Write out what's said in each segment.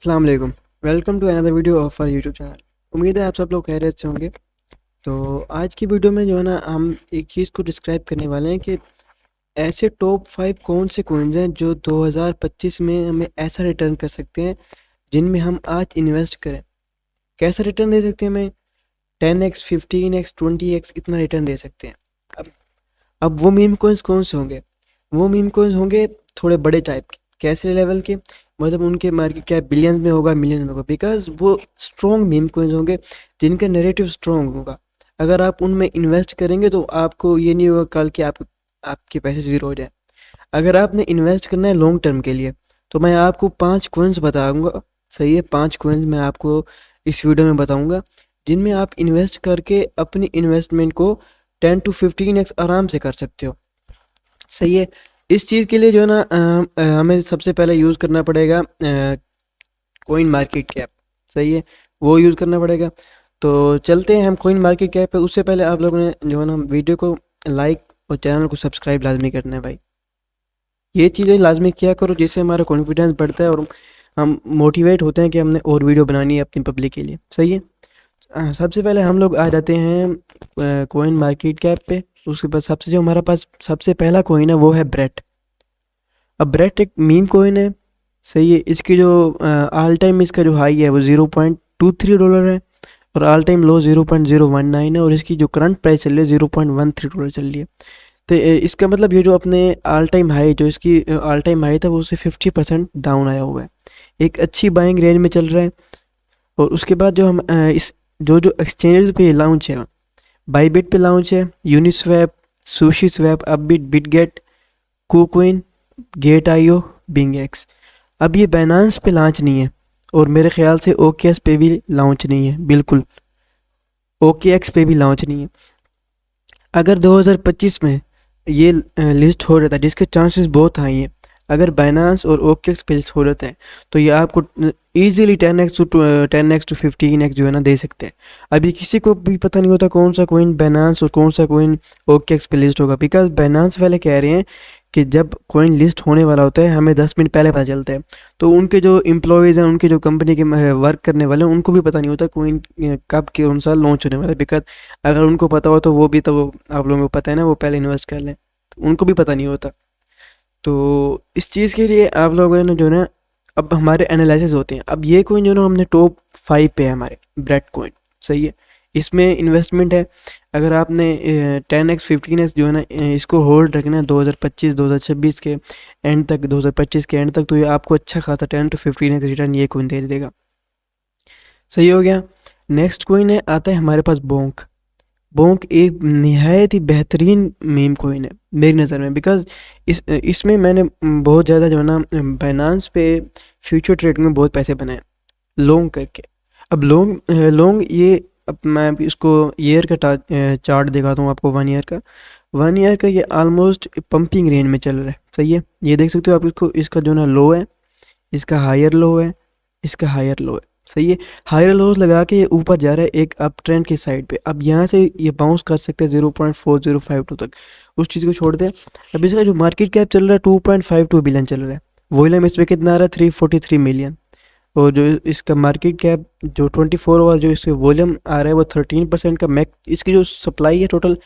अस्सलाम वालेकुम। Welcome to another video of our YouTube channel. उम्मीद है आप सब लोग खैरियत से होंगे। तो आज की वीडियो में जो है ना हम एक चीज़ को डिस्क्राइब करने वाले हैं कि ऐसे टॉप 5 कौन से कॉइन्स हैं जो 2025 में हमें ऐसा रिटर्न कर सकते हैं जिनमें हम आज इन्वेस्ट करें। कैसा रिटर्न दे सकते हैं हमें? 10x 15x 20x इतना रिटर्न दे सकते हैं। अब वो मीम कॉइन्स कौन से होंगे? वो मीम कॉइन्स होंगे थोड़े बड़े टाइप के। कैसे लेवल के? मतलब उनके मार्केट कैप बिलियंस में होगा, मिलियंस में होगा, बिकॉज वो स्ट्रॉन्ग मीम कॉइन्स होंगे जिनका नैरेटिव स्ट्रॉन्ग होगा। अगर आप उनमें इन्वेस्ट करेंगे तो आपको ये नहीं होगा कल कि आपके पैसे ज़ीरो हो जाए। अगर आपने इन्वेस्ट करना है लॉन्ग टर्म के लिए तो मैं आपको 5 कॉइन्स बताऊंगा। सही है, 5 कॉइन्स मैं आपको इस वीडियो में बताऊंगा जिनमें आप इन्वेस्ट करके अपनी इन्वेस्टमेंट को 10 to 15x आराम से कर सकते हो। सही है। इस चीज़ के लिए जो है ना हमें सबसे पहले यूज़ करना पड़ेगा कोइन मार्केट कैप। सही है, वो यूज़ करना पड़ेगा। तो चलते हैं हम कोइन मार्केट कैप पे। उससे पहले आप लोगों ने जो है ना वीडियो को लाइक और चैनल को सब्सक्राइब लाजमी करना है भाई। ये चीज़ें लाजमी किया करो जिससे हमारा कॉन्फिडेंस बढ़ता है और हम मोटिवेट होते हैं कि हमने और वीडियो बनानी है अपनी पब्लिक के लिए। सही है। सबसे पहले हम लोग आ जाते हैं कोइन मार्केट कैप पे। उसके बाद जो हमारा पास सबसे पहला कोइन है वो है ब्रेट। अब ब्रेट एक मीम कोइन है। सही है। इसकी जो ऑल टाइम इसका जो हाई है वो $0.23 है और ऑल टाइम लो 0.019 है और इसकी जो करंट प्राइस चल रही है $0.13 चल रही है। तो इसका मतलब ये जो अपने ऑल टाइम हाई जो इसकी ऑल टाइम हाई था वो उससे 50% डाउन आया हुआ है। एक अच्छी बाइंग रेंज में चल रहा है। और उसके बाद जो हम इस जो जो एक्सचेंजेस पे लॉन्च है, बाईबिट पे लॉन्च है, Uniswap, SushiSwap, Upbit, Bitget, KuCoin, Gate IO, BingX. अब ये बाइनेंस पे लॉन्च नहीं है और मेरे ख्याल से ओकेएक्स पे भी लॉन्च नहीं है। बिल्कुल ओकेएक्स पे भी लॉन्च नहीं है। अगर 2025 में ये लिस्ट हो जाता है, जिसके चांसेस बहुत हाई हैं, अगर बाइनेंस और ओकेएक्स पे लिस्ट हो जाता है तो ये आपको इजीली 10x to 15x जो है ना दे सकते हैं। अभी किसी को भी पता नहीं होता कौन सा कोइन बाइनेंस और कौन सा कोइन ओकेएक्स पे लिस्ट होगा, बिकॉज बाइनेंस वाले कह रहे हैं कि जब कोइन लिस्ट होने वाला होता है हमें 10 मिनट पहले पता चलता है। तो उनके जो एम्प्लॉयज़ हैं, उनके जो कंपनी के वर्क करने वाले हैं, उनको भी पता नहीं होता कोइन कब कौन सा लॉन्च होने वाला है। बिकॉज अगर उनको पता हो तो वो भी तो आप लोगों को पता है ना, वो पहले इन्वेस्ट कर लें, तो उनको भी पता नहीं होता। तो इस चीज़ के लिए आप लोगों ने जो ना अब हमारे एनालिसिस होते हैं। अब ये कोइन जो ना हमने टॉप 5 पे है हमारे ब्रेड कोइन। सही है। इसमें इन्वेस्टमेंट है। अगर आपने 10x 15x जो है ना इसको होल्ड रखना है 2025 के एंड तक, 2025 के एंड तक, तो ये आपको अच्छा खासा 10 to 15x रिटर्न ये कोइन दे देगा। सही हो गया। नेक्स्ट कोइन है आता है हमारे पास बोंक। बोंक एक नहायत ही बेहतरीन मीम कोइन है मेरी नज़र में, बिकॉज इसमें मैंने बहुत ज़्यादा जो है ना बाइनेंस पे फ्यूचर ट्रेडिंग में बहुत पैसे बनाए लॉन्ग करके। अब लॉन्ग ये अब मैं अभी इसको ईयर का चार्ट दिखाता हूँ आपको। 1 ईयर का, 1 ईयर का ये ऑलमोस्ट पंपिंग रेंज में चल रहा है। सही है। ये देख सकते हो आप इसको, इसका जो ना लो है, इसका हायर लो है, इसका हायर लो है। सही है। हायर लोज लगा के ये ऊपर जा रहा है एक अप ट्रेंड की साइड पे। अब यहाँ से ये बाउंस कर सकते हैं 0.4052 तक। उस चीज़ को छोड़ दें। अब इसका जो मार्केट कैप चल रहा है 2.52 बिलियन चल रहा है। वॉल्यूम इसमें कितना आ रहा है 343 मिलियन। और जो इसका मार्केट कैप जो 24 आवर जो इसके वॉल्यूम आ रहा है वो 13% का मैक। इसकी जो सप्लाई है टोटल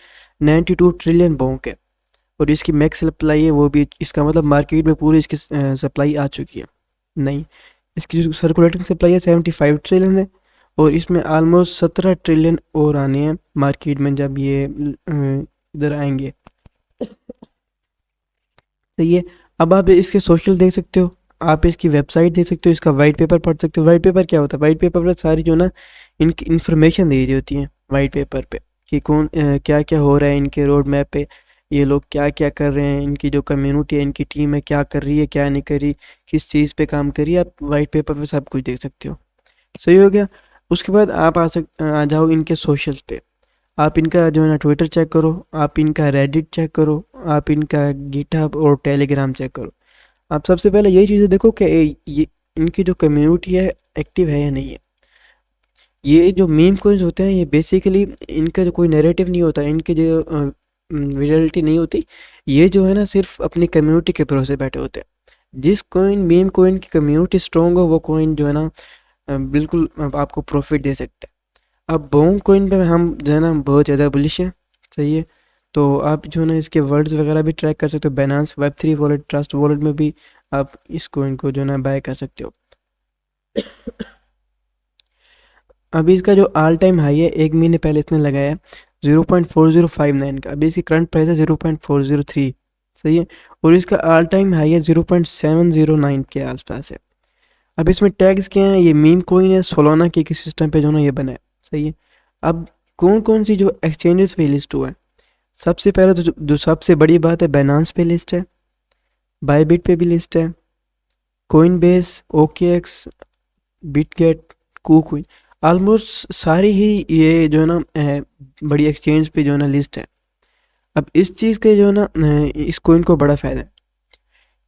92 ट्रिलियन बोंक है और इसकी मैक्स सप्लाई है वो भी, इसका मतलब मार्केट में पूरी इसकी सप्लाई आ चुकी है। नहीं, इसकी जो सर्कुलेटिंग सप्लाई है 75 ट्रिलियन है और इसमें आलमोस्ट 17 ट्रिलियन और आने हैं मार्केट में जब ये इधर आएंगे। तो ये अब आप इसके सोशल देख सकते हो, आप इसकी वेबसाइट देख सकते हो, इसका वाइट पेपर पढ़ सकते हो। वाइट पेपर क्या होता है? वाइट पेपर पर सारी जो ना इनकी इन्फॉर्मेशन दी रही होती है वाइट पेपर पे कि कौन क्या क्या हो रहा है इनके रोड मैप पे, ये लोग क्या क्या कर रहे हैं, इनकी जो कम्युनिटी है, इनकी टीम है क्या कर रही है क्या नहीं कर रही, किस चीज़ पे काम कर रही है। आप वाइट पेपर पे सब कुछ देख सकते हो। सही हो गया। उसके बाद आप आ जाओ इनके सोशल्स पे। आप इनका जो है ना ट्विटर चेक करो, आप इनका रेडिट चेक करो, आप इनका गिटहब और टेलीग्राम चेक करो। आप सबसे पहले यही चीज़ें देखो कि ये इनकी जो कम्युनिटी है एक्टिव है या नहीं है। ये जो मीम कोइंस होते हैं ये बेसिकली इनका जो कोई नैरेटिव नहीं होता, इनके जो रियलिटी नहीं होती। ये जो है ना सिर्फ अपनी कम्युनिटी के भरोसे बैठे होते हैं। जिस कोइन मीम कोइन की कम्युनिटी स्ट्रॉन्ग हो वो कोइन जो है ना बिल्कुल आपको प्रॉफिट दे सकता है। अब बोंग कोइन पे हम जो है ना बहुत ज़्यादा बुलिश है। सही है। तो आप जो है ना इसके वर्ड्स वगैरह भी ट्रैक कर सकते हो। Binance Web3 wallet, trust wallet में भी आप इस कोइन को जो है ना बाय कर सकते हो। अभी इसका जो ऑल टाइम हाई है 1 महीने पहले इसने लगाया है 0.4059 का। अभी इसकी करंट प्राइस है 0.403। सही है। और इसका ऑल टाइम हाई है 0.709 के आसपास है। अब इसमें टैग्स क्या हैं, ये मीम कोइन है, सोलाना के सिस्टम पे जो ना ये बना है। सही है। अब कौन कौन सी जो एक्सचेंजेस पे लिस्ट हुआ है, सबसे पहले तो जो सबसे बड़ी बात है बाइनेंस पे लिस्ट है, बायबिट पे भी लिस्ट है, Coinbase, OKX, Bitget, KuCoin, almost सारी ही ये जो है ना बड़ी एक्सचेंज पे जो है ना लिस्ट है। अब इस चीज़ के जो है ना इस कोइन को बड़ा फ़ायदा है,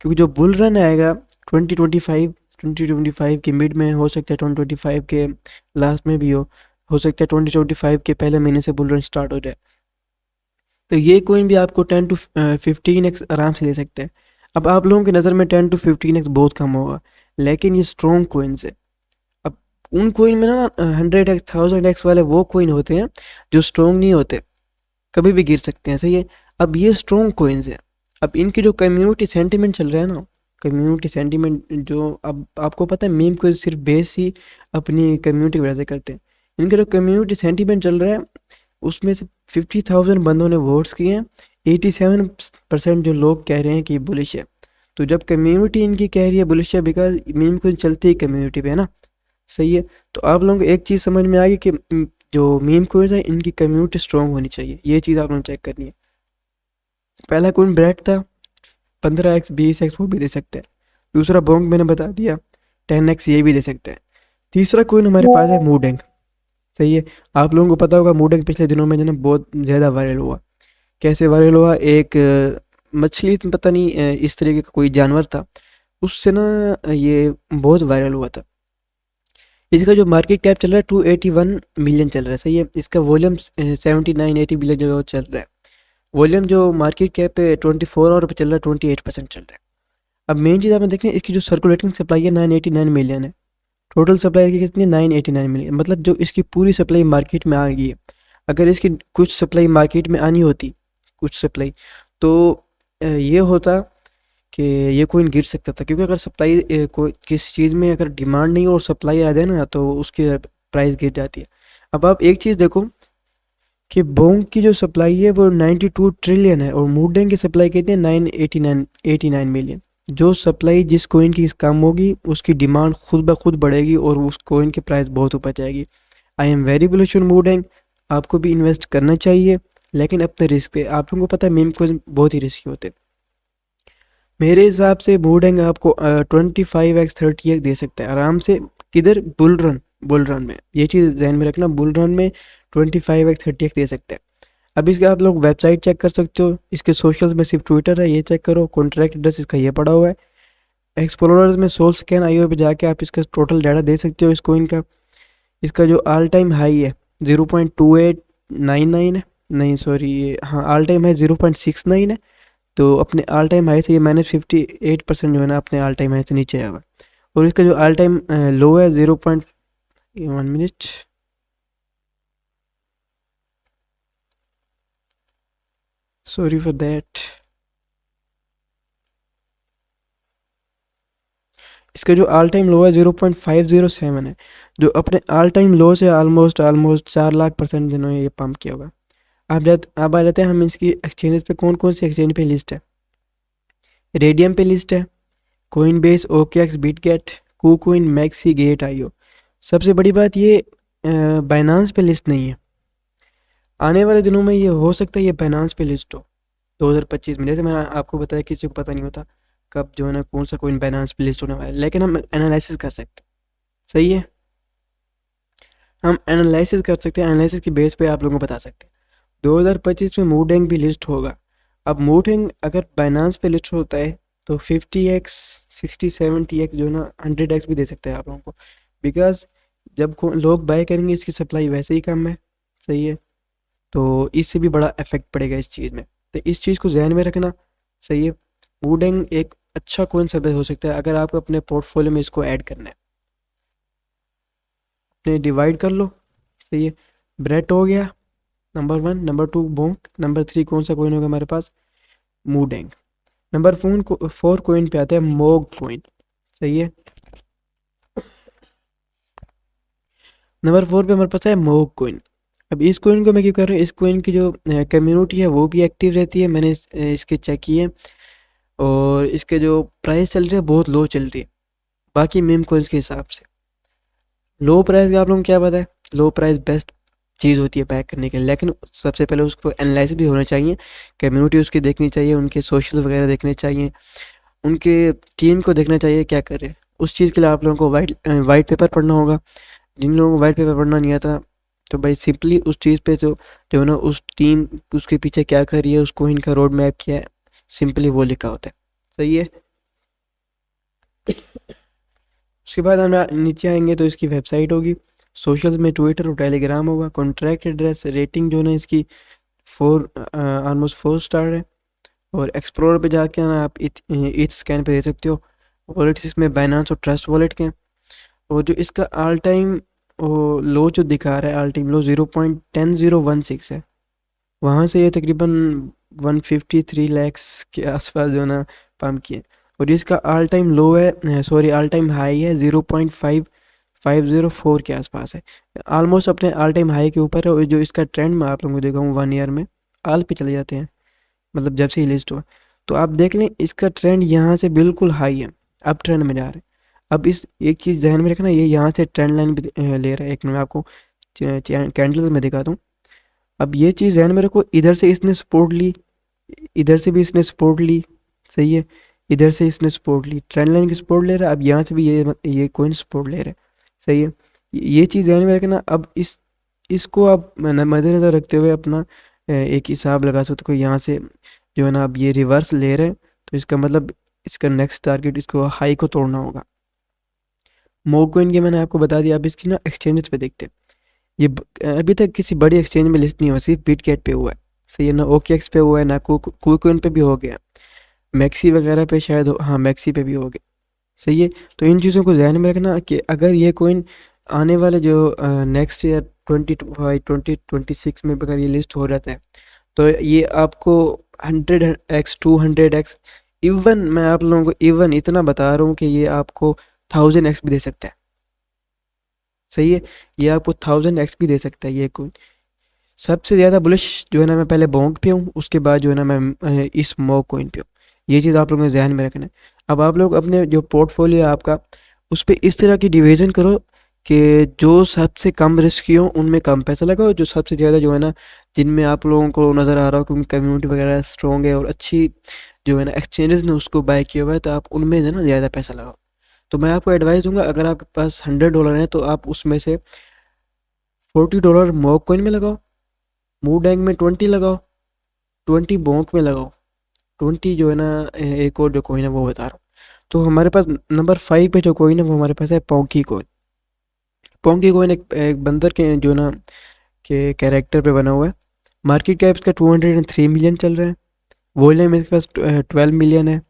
क्योंकि जो बुल रन आएगा 2025 के मिड में हो सकता है, 2025 के लास्ट में भी हो सकता है 2025 के पहले महीने से बुल रन स्टार्ट हो जाए। तो ये कोइन भी आपको 10 to 15x आराम से दे सकते हैं। अब आप लोगों की नज़र में 10 to 15x बहुत कम होगा, लेकिन ये स्ट्रॉन्ग कोइंस है। अब उन कोइन में ना 100x 1000x वाले वो कोइन होते हैं जो स्ट्रॉन्ग नहीं होते, कभी भी गिर सकते हैं। सही है। अब ये स्ट्रॉन्ग कोइंस है। अब इनकी जो कम्युनिटी सेंटिमेंट चल रहा है ना, कम्युनिटी सेंटिमेंट जो अब आपको पता है मीम को सिर्फ बेस ही अपनी कम्युनिटी की वजह से करते हैं। इनका जो कम्युनिटी सेंटिमेंट चल रहा है उसमें से 50,000 बंदों ने वोट्स किए हैं, 87% जो लोग कह रहे हैं कि बुलिश है। तो जब कम्युनिटी इनकी कह रही है बुलिश है, बिकॉज मीम को चलती ही कम्युनिटी पे है ना। सही है। तो आप लोगों को एक चीज़ समझ में आ गई कि जो मीम कोइंस है इनकी कम्युनिटी स्ट्रॉन्ग होनी चाहिए, ये चीज़ आप लोगों को चेक करनी है। पहला कोइन ब्रेड था, 15x 20x वो भी दे सकते हैं। दूसरा बोंग मैंने बता दिया, 10x ये भी दे सकते हैं। तीसरा कोइन हमारे पास है मूडेंग। सही है। आप लोगों को पता होगा मूडेंग पिछले दिनों में जो ना बहुत ज़्यादा वायरल हुआ। कैसे वायरल हुआ, एक मछली पता नहीं इस तरीके का कोई जानवर था, उससे ना ये बहुत वायरल हुआ था। इसका जो मार्केट कैप चल रहा है 281 मिलियन चल रहा है। सही है। इसका वॉल्यूम 79-80 बिलियन जो चल रहा है। वॉल्यूम जो मार्केट कैप पे 24 आवर पे चल रहा है 28% चल रहा है। अब मेन चीज़ आपने देखनी है, इसकी जो सर्कुलेटिंग सप्लाई है 989 मिलियन है। टोटल सप्लाई की कितनी है 989 मिलियन, मतलब जो इसकी पूरी सप्लाई मार्केट में आ गई है। अगर इसकी कुछ सप्लाई मार्केट में आनी होती, कुछ सप्लाई, तो ये होता कि ये कोइन गिर सकता था, क्योंकि अगर सप्लाई कोई किस चीज़ में अगर डिमांड नहीं हो और सप्लाई आ जाए ना तो उसकी प्राइस गिर जाती है। अब आप एक चीज़ देखो कि बोंग की जो सप्लाई है वो 92 ट्रिलियन है और मूडेंग की सप्लाई कितनी है 989 मिलियन। जो सप्लाई जिस कोइन की कम होगी उसकी डिमांड खुद ब खुद बढ़ेगी और उस कोइन की प्राइस बहुत ऊपर जाएगी। I am very bullish on Moodeng. आपको भी इन्वेस्ट करना चाहिए, लेकिन अपने रिस्क पे। आप लोगों को पता है मीम कोइन बहुत ही रिस्की होते हैं। मेरे हिसाब से मूडेंग आपको 25x 30x दे सकता है आराम से। किधर? बुल रन में ये चीज़ ध्यान में रखना, बुल रन में 25x 30x दे सकते हैं। अब इसके आप लोग वेबसाइट चेक कर सकते हो, इसके सोशल्स में सिर्फ ट्विटर है, ये चेक करो। कॉन्ट्रैक्ट एड्रेस इसका ये पड़ा हुआ है। एक्सप्लोरर्स में सोल स्कैन IO पे जाके आप इसका टोटल डाटा दे सकते हो इस कोइन का। इसका जो ऑल टाइम हाई है 0.2899 है, नहीं सॉरी ये हाँ ऑल टाइम हाई 0.69 है। तो अपने ऑल टाइम हाई से ये -58% जो है ना अपने ऑल टाइम हाई से नीचे आया हुआ है। और इसका जो ऑल टाइम लो है 0.1 मिनट, सॉरी फॉर दैट। इसका जो ऑल टाइम लो है 0.507 है, जो अपने ऑल टाइम लो से ऑलमोस्ट ऑलमोस्ट 4 लाख% जिन्होंने ये पंप किया हुआ। अब आ जाते हैं हम इसकी एक्सचेंजेस पे, कौन कौन सी एक्सचेंज पे लिस्ट है। रेडियम पे लिस्ट है, Coinbase, OKX, Bitget, KuCoin, MEXC, Gate IO। सबसे बड़ी बात ये बाइनांस पे लिस्ट नहीं है। आने वाले दिनों में ये हो सकता है ये बाइनांस पे लिस्ट हो 2025 में। जैसे मैंने आपको बताया किसी को पता नहीं होता कब जो है ना कौन सा कोइन बाइनांस पे लिस्ट होने वाला है, लेकिन हम एनालिसिस कर सकते हैं। सही है। हम एनालिसिस कर सकते हैं, एनालिसिस की बेस पे आप लोगों को बता सकते हैं 2025 में मूडेंग भी लिस्ट होगा। अब मूडेंग अगर बाइनांस पे लिस्ट होता है तो 50x 60-70x जो ना 100x भी दे सकते हैं आप लोगों को, बिकॉज जब लोग बाय करेंगे इसकी सप्लाई वैसे ही कम है। सही है। तो इससे भी बड़ा इफेक्ट पड़ेगा इस चीज़ में, तो इस चीज़ को ध्यान में रखना। सही है। मूडेंग एक अच्छा कौन सा बेस हो सकता है अगर आपको अपने पोर्टफोलियो में इसको ऐड करना है? अपने डिवाइड कर लो। सही है, ब्रेट हो गया number one, number two Bonk, number three कौन सा कोइन होगा हमारे पास? मूडेंग। नंबर फोर कोइन पे आते हैं मोग कोइन। सही है, नंबर फोर पे हमारे पास है मोग कोइन। अब इस कोइन को मैं क्यों कर रहा हूँ, इस कोइन की जो कम्युनिटी है वो भी एक्टिव रहती है, मैंने इसके चेक किए। और इसके जो प्राइस चल रही है बहुत लो चल रही है बाकी मीम कोइंस के हिसाब से। लो प्राइस का आप लोगों को क्या पता है, लो प्राइस बेस्ट चीज़ होती है पैक करने के लिए, लेकिन सबसे पहले उसको एनालाइज भी होना चाहिए, कम्युनिटी उसकी देखनी चाहिए, उनके सोशल वगैरह देखने चाहिए, उनके टीम को देखना चाहिए क्या कर रहे हैं। उस चीज़ के लिए आप लोगों को वाइट पेपर पढ़ना होगा। जिन लोगों को वाइट पेपर पढ़ना नहीं आता तो भाई सिंपली उस चीज़ पे जो है ना उस टीम उसके पीछे क्या कर रही है, उसको इनका रोड मैप क्या है, सिंपली वो लिखा होता है। सही है, उसके बाद हम नीचे आएंगे तो इसकी वेबसाइट होगी, सोशल में ट्विटर और टेलीग्राम होगा, कॉन्ट्रैक्ट एड्रेस, रेटिंग जो है ना इसकी फोर ऑलमोस्ट 4 स्टार है। और एक्सप्लोरर पे जाके ना आप इच स्कैन पे दे सकते हो। वॉलेट इसमें बाइनांस और ट्रस्ट वॉलेट के हैं। और जो इसका ऑल टाइम लो जो दिखा रहा है, ऑल टाइम लो 0.10016 है। वहाँ से ये तकरीबन 153 लैक्स के आसपास जो है ना पंप किए। और इसका ऑल टाइम लो है, सॉरी ऑल टाइम हाई है 0.5504 के आसपास है। ऑलमोस्ट अपने ऑल टाइम हाई के ऊपर है। और जो इसका ट्रेंड मैं आप लोगों को दिखाऊँ 1 ईयर में, ऑल पे चले जाते हैं, मतलब जब से ही लिस्ट हुआ तो आप देख लें इसका ट्रेंड यहाँ से बिल्कुल हाई है, अब ट्रेंड में जा रहा है। अब इस एक चीज़ ध्यान में रखना, ये यहाँ से ट्रेंड लाइन भी ले रहा है। एक मैं आपको कैंडल में दिखाता हूँ। अब ये चीज़ ध्यान में रखो, इधर से इसने सपोर्ट ली, इधर से भी इसने सपोर्ट ली। सही है, इधर से इसने सपोर्ट ली, ट्रेंड लाइन की सपोर्ट ले रहा है। अब यहाँ से भी ये कोइन सपोर्ट ले रहा है। सही है, ये चीज़ ध्यान में रखना। अब इसको आप मद्देनज़र रखते हुए अपना एक हिसाब लगा सकते हो। यहाँ से जो है ना अब ये रिवर्स ले रहे हैं तो इसका मतलब इसका नेक्स्ट टारगेट इसको हाई को तोड़ना होगा। मोकोइन के मैंने आपको बता दिया। अब इसकी ना एक्सचेंजेस पे देखते हैं। ये अभी तक किसी बड़ी एक्सचेंज में लिस्ट नहीं हुआ, सिर्फ बिटगेट पे हुआ है। सही है ना, ओकेएक्स पे हुआ है ना, कुकोइन पे भी हो गया, मैक्सी वगैरह पे शायद हाँ मैक्सी पे भी हो गया। सही है, तो इन चीज़ों को ध्यान में रखना कि अगर ये कोइन आने वाले जो नेक्स्ट ईयर 2026 में अगर ये लिस्ट हो जाता है तो ये आपको 100x 200x, इवन मैं आप लोगों को इवन इतना बता रहा हूँ कि ये आपको 1000x भी दे सकता है। सही है, ये आपको 1000x भी दे सकता है ये कोई। सबसे ज़्यादा बुलिश जो है ना मैं पहले बोंग पे हूँ, उसके बाद जो है ना मैं इस मो कोइन पे हूँ। ये चीज़ आप लोगों को ध्यान में रखना है। अब आप लोग अपने जो पोर्टफोलियो है आपका, उस पर इस तरह की डिवीज़न करो कि जो सबसे कम रिस्की हो उनमें कम पैसा लगाओ, जो सबसे ज़्यादा जो है ना जिनमें आप लोगों को नज़र आ रहा हो कि उनकी कम्युनिटी वगैरह स्ट्रॉन्ग है और अच्छी जो है ना एक्सचेंजेस ने उसको बाय किया हुआ है, तो आप उनमें जो है ना ज़्यादा पैसा लगाओ। तो मैं आपको एडवाइस दूंगा, अगर आपके पास $100 है तो आप उसमें से $40 मॉक कॉइन में लगाओ, मूडैंग में 20 लगाओ, 20 बोंक में लगाओ, 20 जो है ना एक और जो कॉइन है वो बता रहा हूँ। तो हमारे पास नंबर 5 पे जो कॉइन है वो हमारे पास है पोंकी कॉइन। पोंकी कॉइन एक बंदर के जो ना के कैरेक्टर पे बना हुआ है। मार्केट कैप इसका 203 मिलियन चल रहा है। वॉल्यूम इसके पास 12 मिलियन है।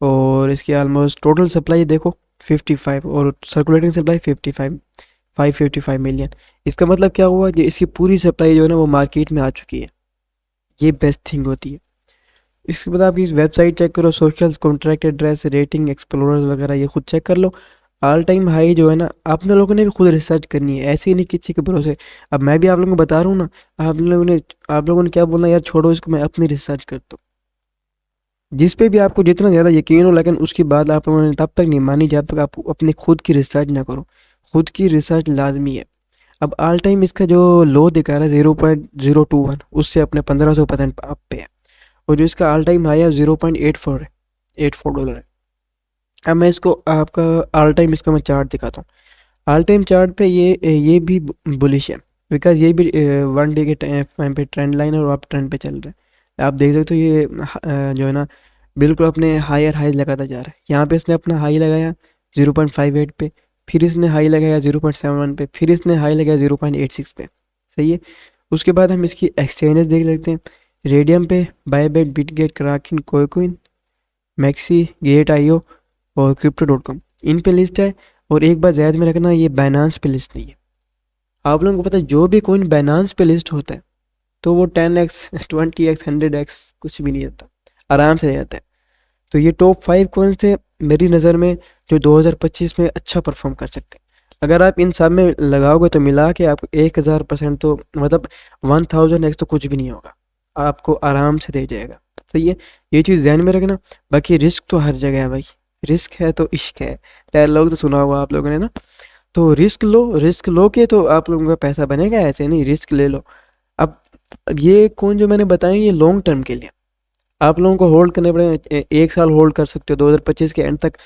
और इसकी ऑलमोस्ट टोटल सप्लाई देखो 55 और सर्कुलेटिंग सप्लाई 55, 555 मिलियन। इसका मतलब क्या हुआ कि इसकी पूरी सप्लाई जो है ना वो मार्केट में आ चुकी है। ये बेस्ट थिंग होती है। इसके बाद आप इस वेबसाइट चेक करो, social contract address, rating, explorers वगैरह ये खुद चेक कर लो। ऑल टाइम हाई जो है ना आपने लोगों ने भी खुद रिसर्च करनी है, ऐसे ही नहीं किसी के भरोसे। अब मैं भी आप लोगों को बता रहा हूँ ना, आप लोगों ने क्या बोलना यार छोड़ो इसको, मैं अपनी रिसर्च करता हूँ। जिस पे भी आपको जितना ज़्यादा यकीन हो, लेकिन उसकी बात आप लोगों ने तब तक नहीं मानी जब तक आप अपनी खुद की रिसर्च ना करो। खुद की रिसर्च लाजमी है। अब ऑल टाइम इसका जो लो दिखा रहा है 0.021, उससे अपने 1500% अप पे है। और जो इसका ऑल टाइम हाई है 0.84 है, $84 है। अब मैं इसको आपका ऑल टाइम इसका मैं चार्ट दिखाता हूँ। ऑल टाइम चार्ट पे ये भी बुलिश है, बिकॉज ये भी 1 डे के टाइम पे ट्रेंड लाइन और आप ट्रेंड पे चल रहे हैं। आप देख सकते हो ये जो है ना बिल्कुल अपने हायर हाई लगाता जा रहा है। यहाँ पे इसने अपना हाई लगाया 0.58 पे, फिर इसने हाई लगाया 0.71 पे, फिर इसने हाई लगाया 0.86 पे। सही है, उसके बाद हम इसकी एक्सचेंजेस देख लेते हैं। रेडियम पे Bybit, Bitget, Kraken, coin, MEXC, Gate IO और crypto.com, इन पे लिस्ट है। और एक बात ज़हन में रखना, ये बाइनांस पे लिस्ट नहीं है। आप लोगों को पता है जो भी कोइन बाइनांस पे लिस्ट होता है तो वो 10x 20x 100x कुछ भी नहीं होता, आराम से जाता है। तो ये टॉप 5 कौन थे मेरी नज़र में जो 2025 में अच्छा परफॉर्म कर सकते हैं। अगर आप इन सब में लगाओगे तो मिला के आपको 1000% तो मतलब 1000x तो कुछ भी नहीं होगा, आपको आराम से दे जाएगा। सही है, ये चीज़ ध्यान में रखना। बाकी रिस्क तो हर जगह है भाई, रिस्क है तो इश्क है, डायलॉग तो सुना होगा आप लोगों ने ना। तो रिस्क लो, रिस्क लो के तो आप लोगों का पैसा बनेगा, ऐसे नहीं, रिस्क ले लो। अब ये कौन जो मैंने बताया ये लॉन्ग टर्म के लिए आप लोगों को होल्ड करने पड़ेंगे। एक साल होल्ड कर सकते हो, 2025 के एंड तक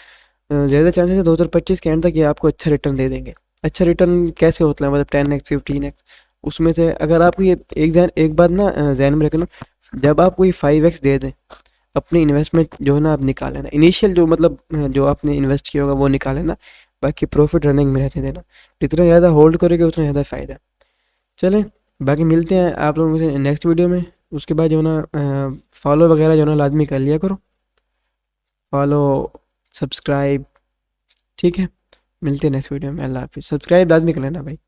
ज़्यादा चांसेस है 2025 के एंड तक ये आपको अच्छा रिटर्न दे देंगे। अच्छा रिटर्न कैसे होता है, मतलब 10x 15x, उसमें से अगर आपको ये एक बात ना ध्यान में रखना, जब आप कोई 5x दे दें अपनी इन्वेस्टमेंट जो है ना आप निकाल लेना, इनिशियल जो मतलब जो आपने इन्वेस्ट किया होगा वो निकाल लेना, बाकी प्रॉफिट रनिंग में रहने देना। जितना ज़्यादा होल्ड करोगे उतना ज़्यादा फ़ायदा है। चलें, बाकी मिलते हैं आप लोगों से नेक्स्ट वीडियो में। उसके बाद जो है ना फॉलो वगैरह जो है ना लाजमी कर लिया करो, फॉलो, सब्सक्राइब, ठीक है। मिलते हैं नेक्स्ट वीडियो में, अल्लाह हाफिज़। सब्सक्राइब लाजमी कर लेना भाई।